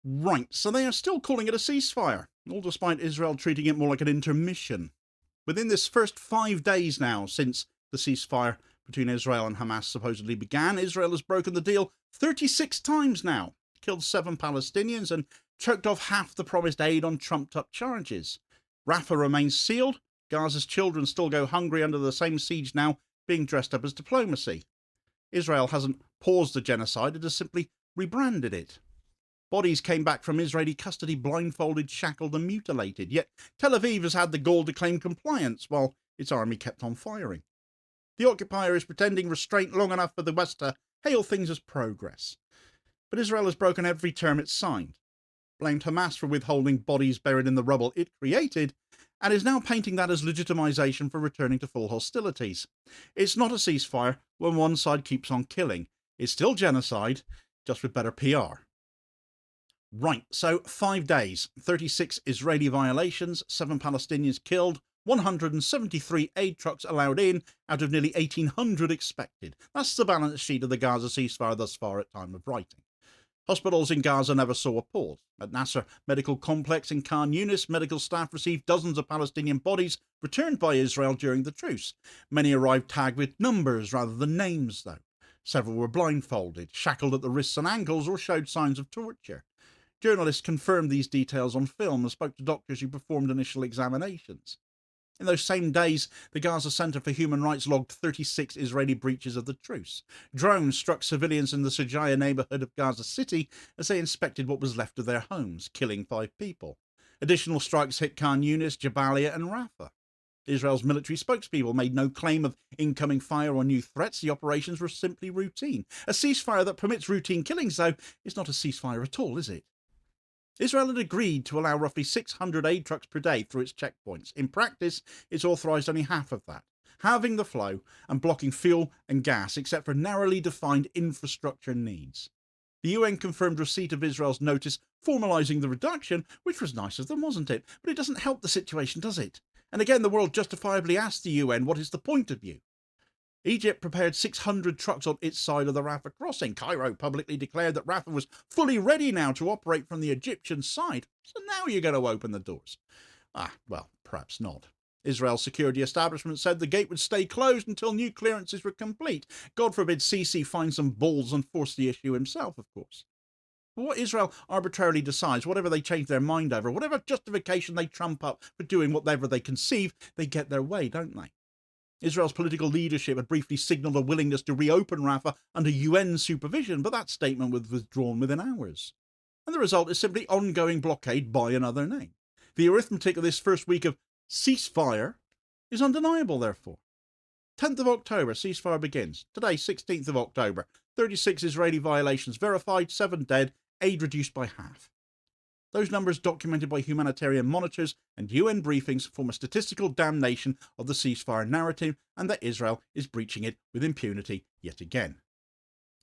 Right, so they are still calling it a ceasefire, all despite Israel treating it more like an intermission. Within this first 5 days now since the ceasefire between Israel and Hamas supposedly began, Israel has broken the deal 36 times now, killed 7 Palestinians and choked off half the promised aid on trumped-up charges. Rafah remains sealed. Gaza's children still go hungry under the same siege now, being dressed up as diplomacy. Israel hasn't paused the genocide, it has simply rebranded it. Bodies came back from Israeli custody blindfolded, shackled and mutilated, yet Tel Aviv has had the gall to claim compliance while its army kept on firing. The occupier is pretending restraint long enough for the West to hail things as progress. But Israel has broken every term it signed, blamed Hamas for withholding bodies buried in the rubble it created, and is now painting that as legitimatisation for returning to full hostilities. It's not a ceasefire when one side keeps on killing. It's still genocide, just with better PR. Right, so 5 days, 36 Israeli violations, 7 Palestinians killed, 173 aid trucks allowed in out of nearly 1,800 expected. That's the balance sheet of the Gaza ceasefire thus far at time of writing. Hospitals in Gaza never saw a pause. At Nasser Medical Complex in Khan Yunis, medical staff received dozens of Palestinian bodies returned by Israel during the truce. Many arrived tagged with numbers rather than names, though. Several were blindfolded, shackled at the wrists and ankles, or showed signs of torture. Journalists confirmed these details on film and spoke to doctors who performed initial examinations. In those same days, the Gaza Center for Human Rights logged 36 Israeli breaches of the truce. Drones struck civilians in the Sajaya neighborhood of Gaza City as they inspected what was left of their homes, killing 5 people. Additional strikes hit Khan Yunis, Jabalia and Rafah. Israel's military spokespeople made no claim of incoming fire or new threats. The operations were simply routine. A ceasefire that permits routine killings, though, is not a ceasefire at all, is it? Israel had agreed to allow roughly 600 aid trucks per day through its checkpoints. In practice, it's authorised only half of that, halving the flow and blocking fuel and gas except for narrowly defined infrastructure needs. The UN confirmed receipt of Israel's notice formalising the reduction, which was nice of them, wasn't it? But it doesn't help the situation, does it? And again, the world justifiably asked the UN, what is the point of you? Egypt prepared 600 trucks on its side of the Rafah crossing. Cairo publicly declared that Rafah was fully ready now to operate from the Egyptian side. So now you're going to open the doors. Well, perhaps not. Israel's security establishment said the gate would stay closed until new clearances were complete. God forbid Sisi finds some balls and force the issue himself, of course. But what Israel arbitrarily decides, whatever they change their mind over, whatever justification they trump up for doing whatever they conceive, they get their way, don't they? Israel's political leadership had briefly signalled a willingness to reopen Rafah under UN supervision, but that statement was withdrawn within hours. And the result is simply ongoing blockade by another name. The arithmetic of this first week of ceasefire is undeniable, therefore. 10th of October, ceasefire begins. Today, 16th of October, 36 Israeli violations verified, 7 dead, aid reduced by half. Those numbers, documented by humanitarian monitors and UN briefings, form a statistical damnation of the ceasefire narrative and that Israel is breaching it with impunity yet again.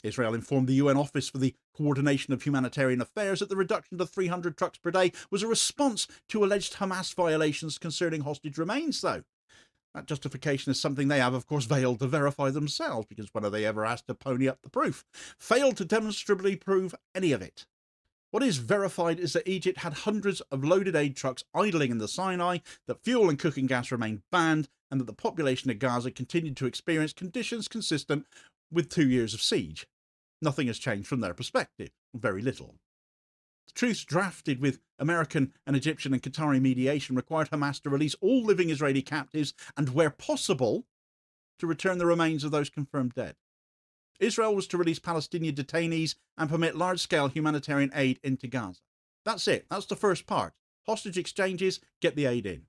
Israel informed the UN Office for the Coordination of Humanitarian Affairs that the reduction to 300 trucks per day was a response to alleged Hamas violations concerning hostage remains, though. That justification is something they have, of course, failed to verify themselves, because when are they ever asked to pony up the proof? Failed to demonstrably prove any of it. What is verified is that Egypt had hundreds of loaded aid trucks idling in the Sinai, that fuel and cooking gas remained banned, and that the population of Gaza continued to experience conditions consistent with 2 years of siege. Nothing has changed from their perspective. Very little. The truce drafted with American and Egyptian and Qatari mediation required Hamas to release all living Israeli captives and, where possible, to return the remains of those confirmed dead. Israel was to release Palestinian detainees and permit large-scale humanitarian aid into Gaza. That's it. That's the first part. Hostage exchanges, get the aid in.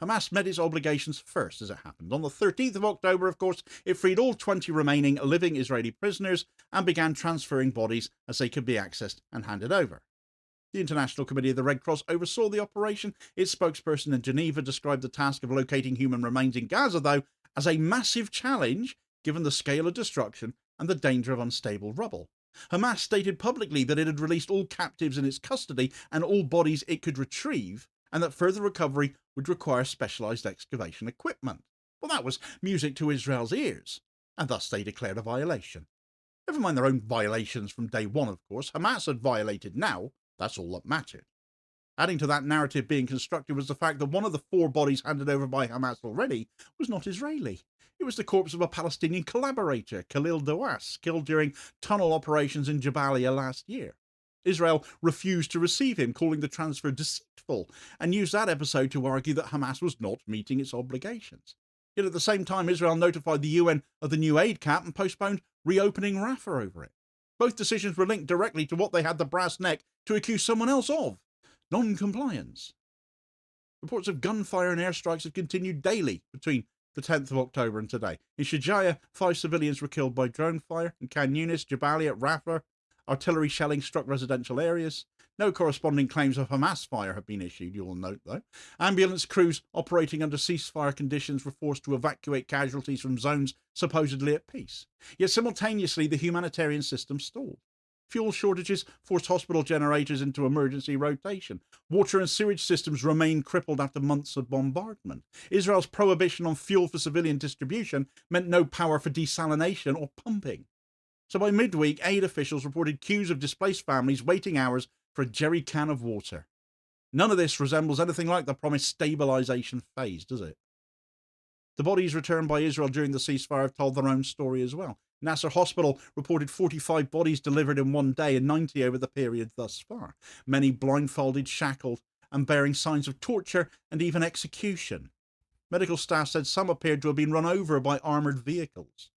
Hamas met its obligations first, as it happened. On the 13th of October, of course, it freed all 20 remaining living Israeli prisoners and began transferring bodies as they could be accessed and handed over. The International Committee of the Red Cross oversaw the operation. Its spokesperson in Geneva described the task of locating human remains in Gaza, though, as a massive challenge given the scale of destruction and the danger of unstable rubble. Hamas stated publicly that it had released all captives in its custody and all bodies it could retrieve, and that further recovery would require specialised excavation equipment. Well, that was music to Israel's ears, and thus they declared a violation. Never mind their own violations from day one, of course. Hamas had violated now. That's all that mattered. Adding to that narrative being constructed was the fact that one of the 4 bodies handed over by Hamas already was not Israeli. It was the corpse of a Palestinian collaborator, Khalil Dawas, killed during tunnel operations in Jabalia last year. Israel refused to receive him, calling the transfer deceitful, and used that episode to argue that Hamas was not meeting its obligations. Yet at the same time, Israel notified the UN of the new aid cap and postponed reopening Rafah over it. Both decisions were linked directly to what they had the brass neck to accuse someone else of: non-compliance. Reports of gunfire and airstrikes have continued daily between the 10th of October and today. In Shujaia, 5 civilians were killed by drone fire. In Khan Yunis, Jabalia, Rafah, artillery shelling struck residential areas. No corresponding claims of Hamas fire have been issued, you will note, though. Ambulance crews operating under ceasefire conditions were forced to evacuate casualties from zones supposedly at peace. Yet simultaneously, the humanitarian system stalled. Fuel shortages forced hospital generators into emergency rotation. Water and sewage systems remained crippled after months of bombardment. Israel's prohibition on fuel for civilian distribution meant no power for desalination or pumping. So by midweek, aid officials reported queues of displaced families waiting hours for a jerry can of water. None of this resembles anything like the promised stabilisation phase, does it? The bodies returned by Israel during the ceasefire have told their own story as well. Nasser Hospital reported 45 bodies delivered in one day and 90 over the period thus far, many blindfolded, shackled, and bearing signs of torture and even execution. Medical staff said some appeared to have been run over by armoured vehicles.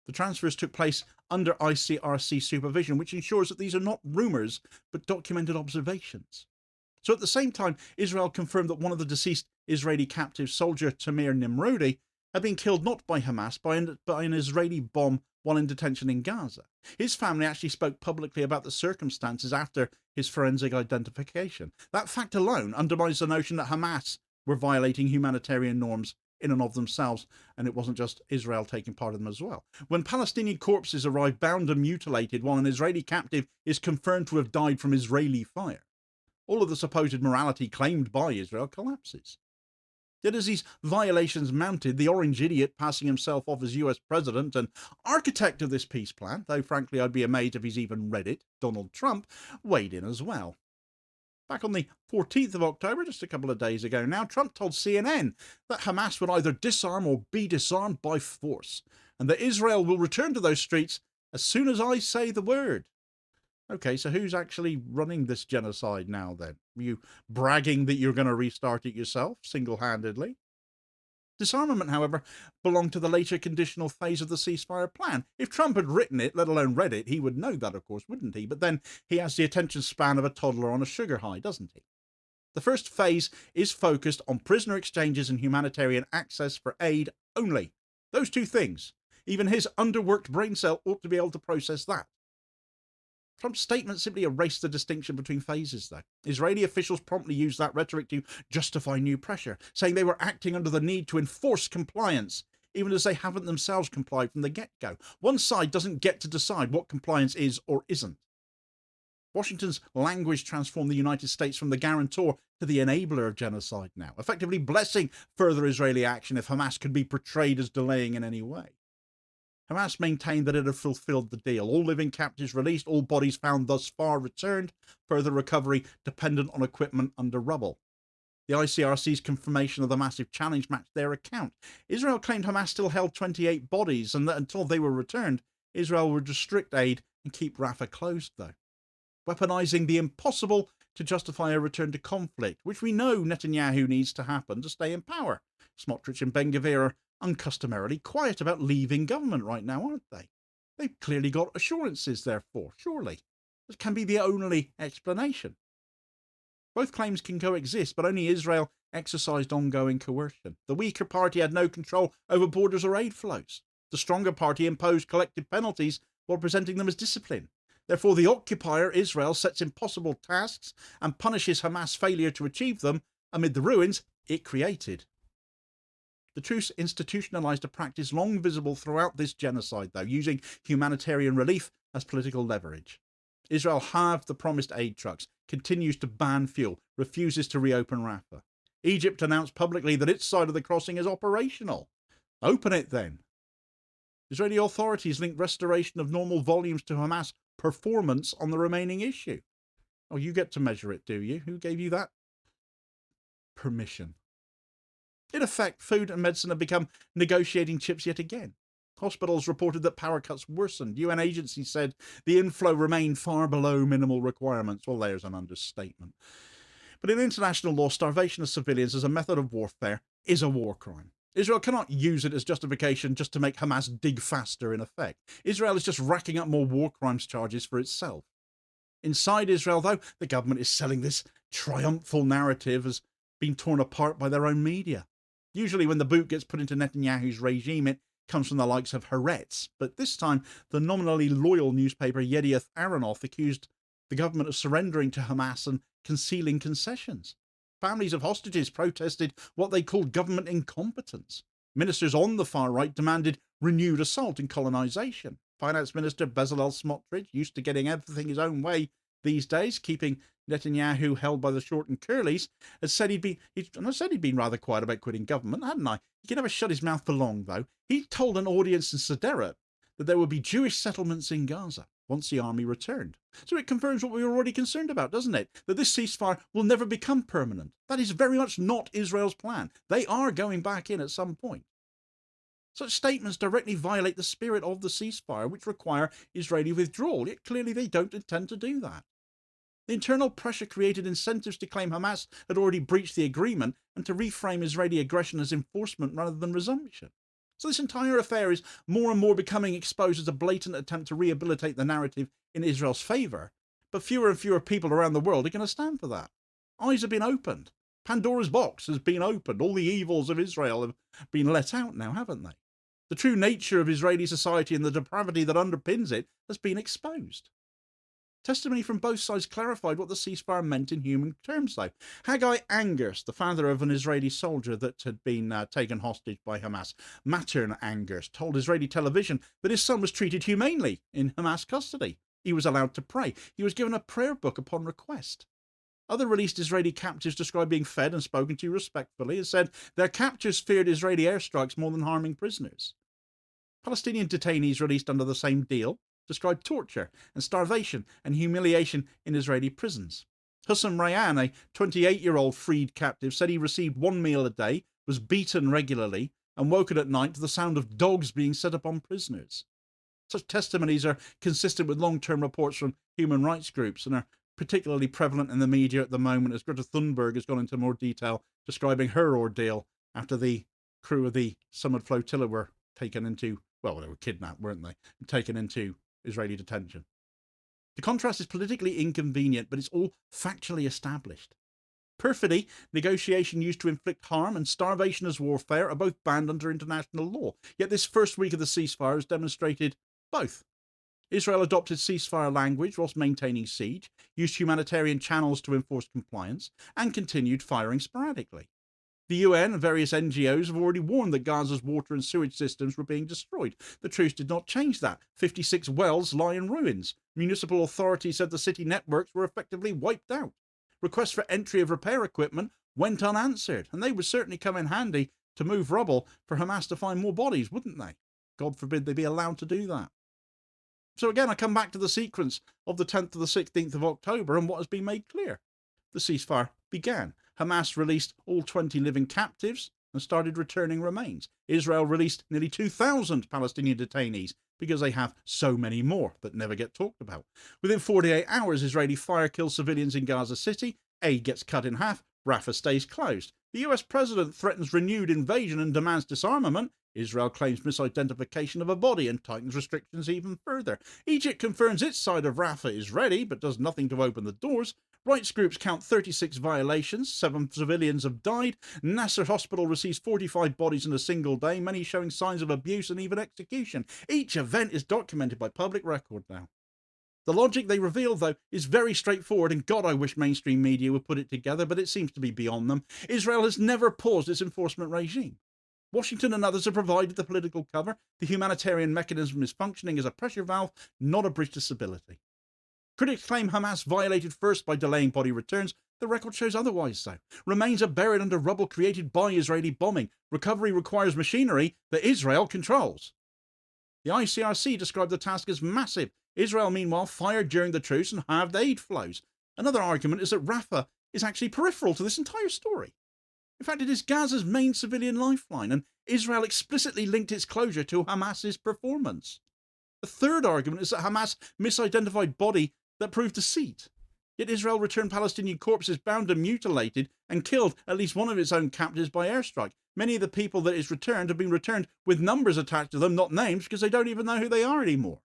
The transfers took place under ICRC supervision, which ensures that these are not rumours but documented observations. So at the same time, Israel confirmed that one of the deceased Israeli captive soldier, Tamir Nimrodi, had been killed not by Hamas, by an Israeli bomb while in detention in Gaza. His family actually spoke publicly about the circumstances after his forensic identification. That fact alone undermines the notion that Hamas were violating humanitarian norms in and of themselves, and it wasn't just Israel taking part in them as well. When Palestinian corpses arrive bound and mutilated while an Israeli captive is confirmed to have died from Israeli fire, all of the supposed morality claimed by Israel collapses. Yet as these violations mounted, the orange idiot passing himself off as US president and architect of this peace plan, though frankly I'd be amazed if he's even read it, Donald Trump, weighed in as well. Back on the 14th of October, just a couple of days ago now, Trump told CNN that Hamas would either disarm or be disarmed by force, and that Israel will return to those streets as soon as I say the word. Okay, so who's actually running this genocide now then? Are you bragging that you're going to restart it yourself, single-handedly? Disarmament, however, belonged to the later conditional phase of the ceasefire plan. If Trump had written it, let alone read it, he would know that, of course, wouldn't he? But then he has the attention span of a toddler on a sugar high, doesn't he? The first phase is focused on prisoner exchanges and humanitarian access for aid only. Those two things. Even his underworked brain cell ought to be able to process that. Trump's statement simply erased the distinction between phases, though. Israeli officials promptly used that rhetoric to justify new pressure, saying they were acting under the need to enforce compliance, even as they haven't themselves complied from the get-go. One side doesn't get to decide what compliance is or isn't. Washington's language transformed the United States from the guarantor to the enabler of genocide now, effectively blessing further Israeli action if Hamas could be portrayed as delaying in any way. Hamas maintained that it had fulfilled the deal. All living captives released, all bodies found thus far returned, further recovery dependent on equipment under rubble. The ICRC's confirmation of the massive challenge matched their account. Israel claimed Hamas still held 28 bodies and that until they were returned, Israel would restrict aid and keep Rafah closed, though, weaponizing the impossible to justify a return to conflict, which we know Netanyahu needs to happen to stay in power. Smotrich and Ben-Gvir are uncustomarily quiet about leaving government right now, aren't they? They've clearly got assurances, therefore, surely. This can be the only explanation. Both claims can coexist, but only Israel exercised ongoing coercion. The weaker party had no control over borders or aid flows. The stronger party imposed collective penalties while presenting them as discipline. Therefore, the occupier, Israel, sets impossible tasks and punishes Hamas' failure to achieve them amid the ruins it created. The truce institutionalized a practice long visible throughout this genocide, though, using humanitarian relief as political leverage. Israel halved the promised aid trucks, continues to ban fuel, refuses to reopen Rafah. Egypt announced publicly that its side of the crossing is operational. Open it then. Israeli authorities linked restoration of normal volumes to Hamas' performance on the remaining issue. Oh, you get to measure it, do you? Who gave you that permission? In effect, food and medicine have become negotiating chips yet again. Hospitals reported that power cuts worsened. UN agencies said the inflow remained far below minimal requirements. Well, there's an understatement. But in international law, starvation of civilians as a method of warfare is a war crime. Israel cannot use it as justification just to make Hamas dig faster in effect. Israel is just racking up more war crimes charges for itself. Inside Israel, though, the government is selling this triumphal narrative as being torn apart by their own media. Usually when the boot gets put into Netanyahu's regime, it comes from the likes of Haaretz. But this time, the nominally loyal newspaper Yedioth Ahronoth accused the government of surrendering to Hamas and concealing concessions. Families of hostages protested what they called government incompetence. Ministers on the far right demanded renewed assault and colonisation. Finance Minister Bezalel Smotrich, used to getting everything his own way these days, keeping Netanyahu held by the short and curlies, has said he'd been rather quiet about quitting government, hadn't I? He can never shut his mouth for long, though. He told an audience in Sderot that there would be Jewish settlements in Gaza once the army returned. So it confirms what we were already concerned about, doesn't it? That this ceasefire will never become permanent. That is very much not Israel's plan. They are going back in at some point. Such statements directly violate the spirit of the ceasefire, which require Israeli withdrawal, yet clearly they don't intend to do that. The internal pressure created incentives to claim Hamas had already breached the agreement and to reframe Israeli aggression as enforcement rather than resumption. So this entire affair is more and more becoming exposed as a blatant attempt to rehabilitate the narrative in Israel's favour, but fewer and fewer people around the world are going to stand for that. Eyes have been opened. Pandora's box has been opened. All the evils of Israel have been let out now, haven't they? The true nature of Israeli society and the depravity that underpins it has been exposed. Testimony from both sides clarified what the ceasefire meant in human terms, though. Haggai Angus, the father of an Israeli soldier that had been taken hostage by Hamas, Matern Angus, told Israeli television that his son was treated humanely in Hamas custody. He was allowed to pray. He was given a prayer book upon request. Other released Israeli captives described being fed and spoken to respectfully and said their captors feared Israeli airstrikes more than harming prisoners. Palestinian detainees released under the same deal described torture and starvation and humiliation in Israeli prisons. Hussam Rayan, a 28-year-old freed captive, said he received one meal a day, was beaten regularly, and woken at night to the sound of dogs being set upon prisoners. Such testimonies are consistent with long-term reports from human rights groups and are particularly prevalent in the media at the moment, as Greta Thunberg has gone into more detail describing her ordeal after the crew of the Summit Flotilla were taken into, well, they were kidnapped, weren't they? Taken into Israeli detention. The contrast is politically inconvenient, but it's all factually established. Perfidy, negotiation used to inflict harm, and starvation as warfare are both banned under international law. Yet this first week of the ceasefire has demonstrated both. Israel adopted ceasefire language whilst maintaining siege, used humanitarian channels to enforce compliance, and continued firing sporadically. The UN and various NGOs have already warned that Gaza's water and sewage systems were being destroyed. The truce did not change that. 56 wells lie in ruins. Municipal authorities said the city networks were effectively wiped out. Requests for entry of repair equipment went unanswered, and they would certainly come in handy to move rubble for Hamas to find more bodies, wouldn't they? God forbid they be allowed to do that. So again, I come back to the sequence of the 10th to the 16th of October and what has been made clear. The ceasefire began. Hamas released all 20 living captives and started returning remains. Israel released nearly 2,000 Palestinian detainees because they have so many more that never get talked about. Within 48 hours, Israeli fire kills civilians in Gaza City, aid gets cut in half, Rafah stays closed. The US president threatens renewed invasion and demands disarmament. Israel claims misidentification of a body and tightens restrictions even further. Egypt confirms its side of Rafah is ready, but does nothing to open the doors. Rights groups count 36 violations, 7 civilians have died. Nasser Hospital receives 45 bodies in a single day, many showing signs of abuse and even execution. Each event is documented by public record now. The logic they reveal, though, is very straightforward, and God, I wish mainstream media would put it together, but it seems to be beyond them. Israel has never paused its enforcement regime. Washington and others have provided the political cover. The humanitarian mechanism is functioning as a pressure valve, not a bridge to stability. Critics claim Hamas violated first by delaying body returns. The record shows otherwise, though. Remains are buried under rubble created by Israeli bombing. Recovery requires machinery that Israel controls. The ICRC described the task as massive. Israel, meanwhile, fired during the truce and halved aid flows. Another argument is that Rafah is actually peripheral to this entire story. In fact, it is Gaza's main civilian lifeline, and Israel explicitly linked its closure to Hamas's performance. The third argument is that Hamas misidentified body that proved deceit. Yet Israel returned Palestinian corpses bound and mutilated and killed at least one of its own captives by airstrike. Many of the people that it's returned have been returned with numbers attached to them, not names, because they don't even know who they are anymore.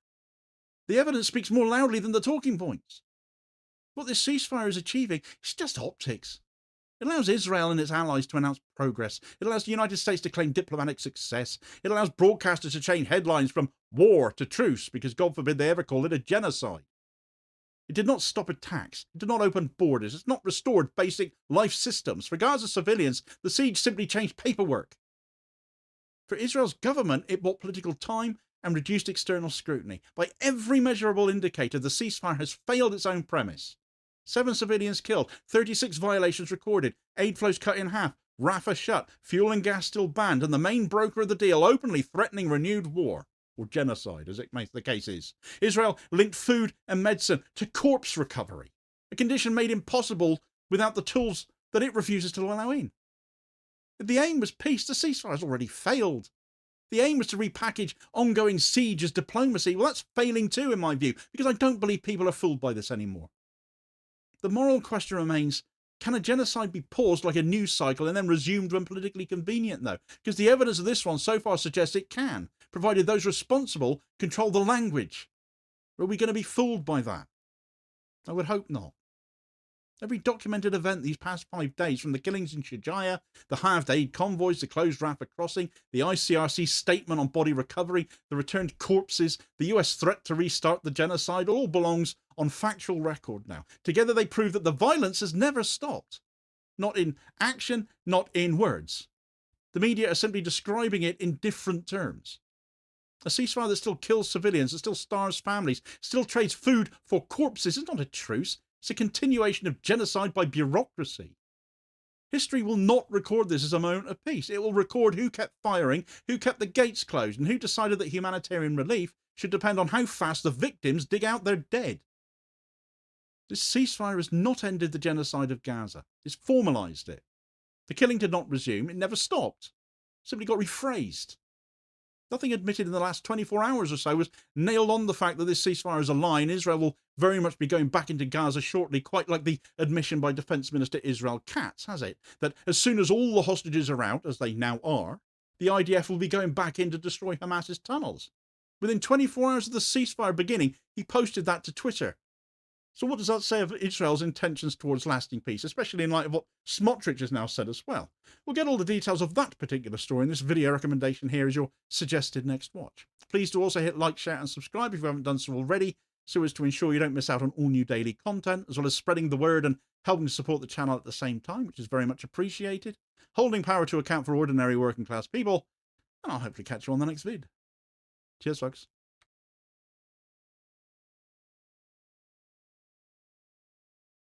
The evidence speaks more loudly than the talking points. What this ceasefire is achieving is just optics. It allows Israel and its allies to announce progress. It allows the United States to claim diplomatic success. It allows broadcasters to change headlines from war to truce, because God forbid they ever call it a genocide. It did not stop attacks. It did not open borders. It's not restored basic life systems. For Gaza civilians, the siege simply changed paperwork. For Israel's government, it bought political time and reduced external scrutiny. By every measurable indicator, the ceasefire has failed its own premise. 7 civilians killed, 36 violations recorded, aid flows cut in half, Rafah shut, fuel and gas still banned, and the main broker of the deal openly threatening renewed war, or genocide, as the case is. Israel linked food and medicine to corpse recovery, a condition made impossible without the tools that it refuses to allow in. If the aim was peace, the ceasefire has already failed. The aim was to repackage ongoing siege as diplomacy. Well, that's failing too, in my view, because I don't believe people are fooled by this anymore. The moral question remains, can a genocide be paused like a news cycle and then resumed when politically convenient, though? Because the evidence of this one so far suggests it can, provided those responsible control the language. Are we going to be fooled by that? I would hope not. Every documented event these past 5 days, from the killings in Shujaiya, the halved aid convoys, the closed Rafah crossing, the ICRC statement on body recovery, the returned corpses, the US threat to restart the genocide, all belongs on factual record now. Together they prove that the violence has never stopped. Not in action, not in words. The media are simply describing it in different terms. A ceasefire that still kills civilians, that still starves families, still trades food for corpses is not a truce. It's a continuation of genocide by bureaucracy. History will not record this as a moment of peace. It will record who kept firing, who kept the gates closed, and who decided that humanitarian relief should depend on how fast the victims dig out their dead. This ceasefire has not ended the genocide of Gaza. It's formalised it. The killing did not resume. It never stopped. It simply got rephrased. Nothing admitted in the last 24 hours or so was nailed on the fact that this ceasefire is a lie, and Israel will very much be going back into Gaza shortly, quite like the admission by Defence Minister Israel Katz, has it? That as soon as all the hostages are out, as they now are, the IDF will be going back in to destroy Hamas's tunnels. Within 24 hours of the ceasefire beginning, he posted that to Twitter. So what does that say of Israel's intentions towards lasting peace, especially in light of what Smotrich has now said as well? We'll get all the details of that particular story in this video recommendation here as your suggested next watch. Please do also hit like, share and subscribe if you haven't done so already, so as to ensure you don't miss out on all new daily content, as well as spreading the word and helping to support the channel at the same time, which is very much appreciated. Holding power to account for ordinary working class people, and I'll hopefully catch you on the next vid. Cheers, folks.